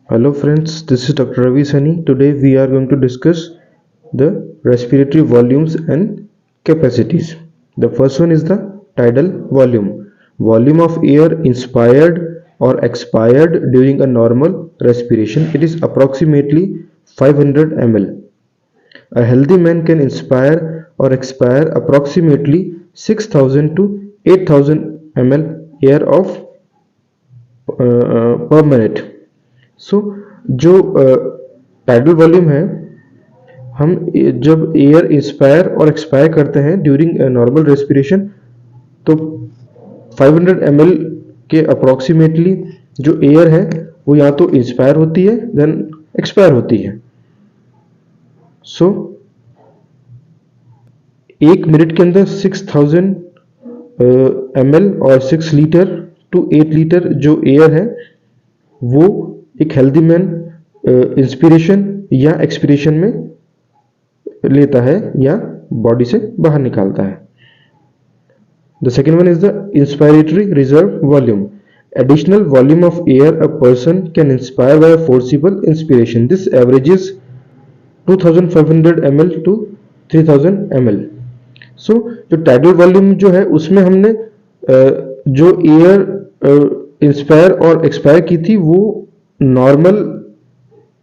Hello friends, this is Dr. Ravi Sani. Today we are going to discuss the respiratory volumes and capacities. The first one is the tidal volume. Volume of air inspired or expired during a normal respiration. It is approximately 500 ml. A healthy man can inspire or expire approximately 6000 to 8000 ml air of per minute. सो जो tidal volume है, हम जब air inspire और expire करते हैं during normal respiration, तो 500 ml के approximately जो एयर है वो या तो इंस्पायर होती है देन एक्सपायर होती है. सो 1 मिनट के अंदर 6000 ml और 6 लीटर टू 8 लीटर जो एयर है वो एक हेल्दी मैन इंस्पिरेशन या एक्सपिरेशन में लेता है या बॉडी से बाहर निकालता है. The second one is the inspiratory reserve volume. Additional volume of air a person can inspire by forcible inspiration. This averages 2500 ml to 3000 ml. So जो टाइडल वॉल्यूम जो है उसमें हमने जो एयर इंस्पायर और एक्सपायर की थी वो नॉर्मल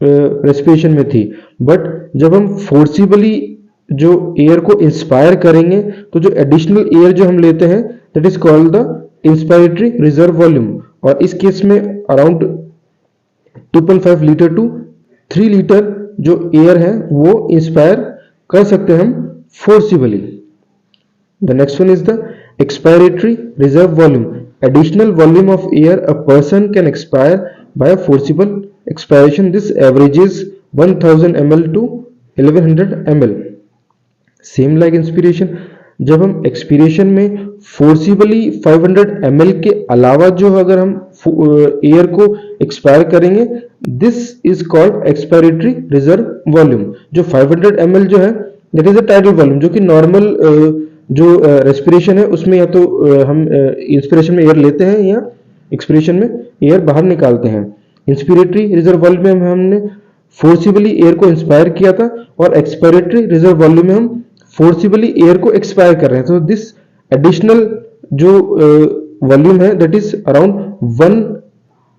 रेस्पिरेशन में थी, बट जब हम फोर्सिबली जो एयर को इंस्पायर करेंगे तो जो एडिशनल एयर जो हम लेते हैं that is called the inspiratory reserve volume. और इस केस में अराउंड 2.5 लीटर टू 3 लीटर जो एयर है वो इंस्पायर कर सकते हैं हम forcibly. The next one is the expiratory reserve volume. Additional volume of air a person can expire by a forcible expiration. This averages 1000 ml to 1100 ml. Same like inspiration. जब हम expiration में forcibly 500 ml के अलावा जो अगर हम air को expire करेंगे, this is called expiratory reserve volume. जो 500 ml जो है that is a tidal volume, जो कि नॉर्मल जो रेस्पिरेशन है उसमें या तो हम इंस्पिरेशन में एयर लेते हैं या एक्सपिरेशन में एयर बाहर निकालते हैं. इंस्पिरेटरी रिजर्व वॉल्यूम में हमने फोर्सिबली एयर को इंस्पायर किया था और एक्सपायरेटरी रिजर्व वॉल्यूम में हम फोर्सिबली एयर को एक्सपायर कर रहे हैं. तो दिस एडिशनल जो वॉल्यूम है that is around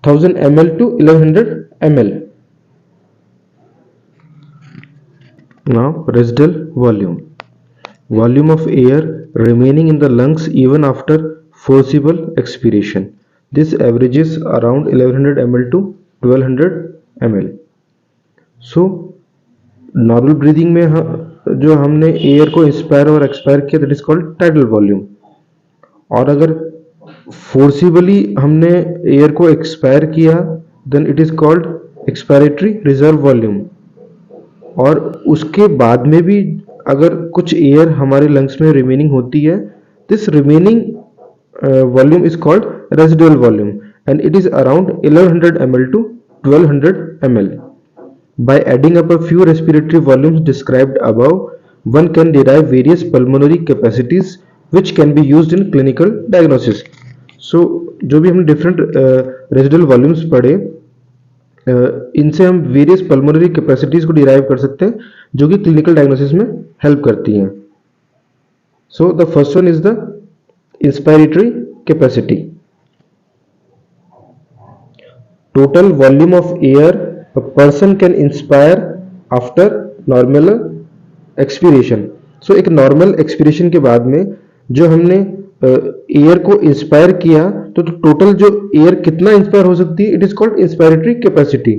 1000 ml to 1100 ml. Now residual volume. Volume of air remaining in the lungs even after forcible expiration. This averages around 1100 ml to 1200 ml. So normal breathing में जो हमने air को inspire और expire किया that is called tidal volume. और अगर forcibly हमने air को एक्सपायर किया then it is called expiratory reserve volume. और उसके बाद में भी अगर कुछ एयर हमारे लंग्स में रिमेनिंग होती है, this remaining volume is called residual volume and it is around 1100 ml to 1200 ml. By adding up a few respiratory volumes described above, one can derive various pulmonary capacities which can be used in clinical diagnosis. So जो भी हमने different residual volumes पढ़े, इनसे हम various pulmonary capacities को derive कर सकते हैं जो कि क्लिनिकल डायग्नोसिस में हेल्प करती हैं. So the first one is the inspiratory capacity. Total volume of air a person can inspire after normal expiration. So एक नॉर्मल एक्सपीरेशन के बाद में जो हमने एयर को इंस्पायर किया तो टोटल जो एयर कितना इंस्पायर हो सकती है it is called inspiratory capacity.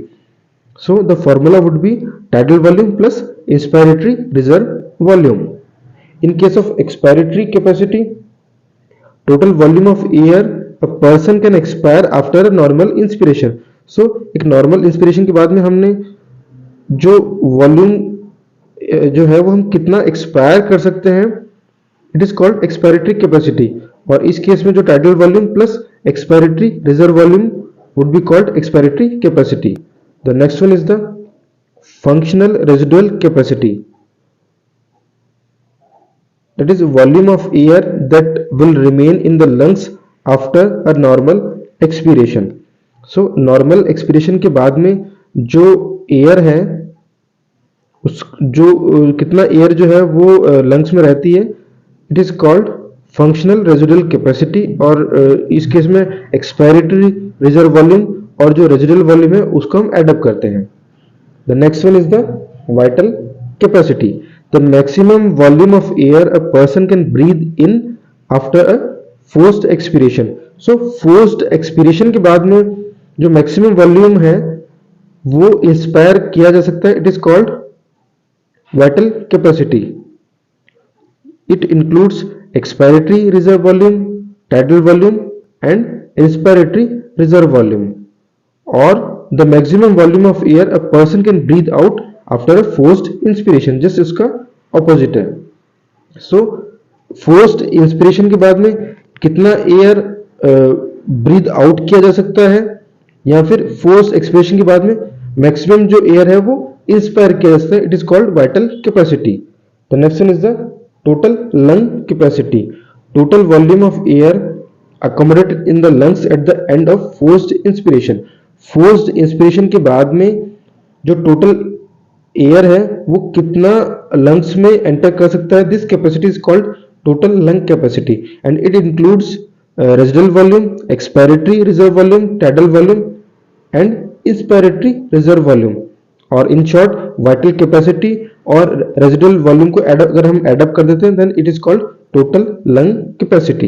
So the formula would be tidal volume plus inspiratory reserve volume. In case of expiratory capacity, total volume of air a person can expire after normal inspiration. So एक normal inspiration के बाद में हमने जो volume जो है वो हम कितना एक्सपायर कर सकते हैं it is called expiratory capacity. और इस केस में जो tidal volume plus expiratory reserve volume would be called expiratory capacity. The next one is the functional residual capacity. that is volume of air that will remain in the lungs after a normal expiration. So normal expiration के बाद में जो air है उस जो कितना air जो है वो लंग्स में रहती है, it is called functional residual capacity, और इस केस में एक्सपायरेटरी रिजर्व वॉल्यूम और जो रेजिडुअल वॉल्यूम है उसको हम एड अप करते हैं। The next one is the vital capacity, the maximum volume of air a person can breathe in after a forced expiration. So forced expiration के बाद में जो मैक्सिमम वॉल्यूम है वो इंस्पायर किया जा सकता है, it is called vital capacity. It includes expiratory reserve volume, tidal volume and inspiratory reserve volume, or the maximum volume of air a person can breathe out after a forced inspiration, just इसका opposite है। so forced inspiration के बाद में कितना air breathe out किया जा सकता है, या फिर फोर्स एक्सपिरेशन के बाद में मैक्सिमम जो एयर है वो इंस्पायर किया जा सकता है, it is called vital capacity. The next one is the total lung capacity, total volume of air accommodated in the lungs at the end of forced inspiration। forced inspiration के बाद में जो total air है वो कितना lungs में enter कर सकता है, this capacity is called total lung capacity and it includes residual volume, expiratory reserve volume, tidal volume and inspiratory reserve volume, और इन शॉर्ट वाइटल कैपेसिटी और रेजिडुअल वॉल्यूम को अगर हम एड अप कर देते हैं then it is called total lung capacity.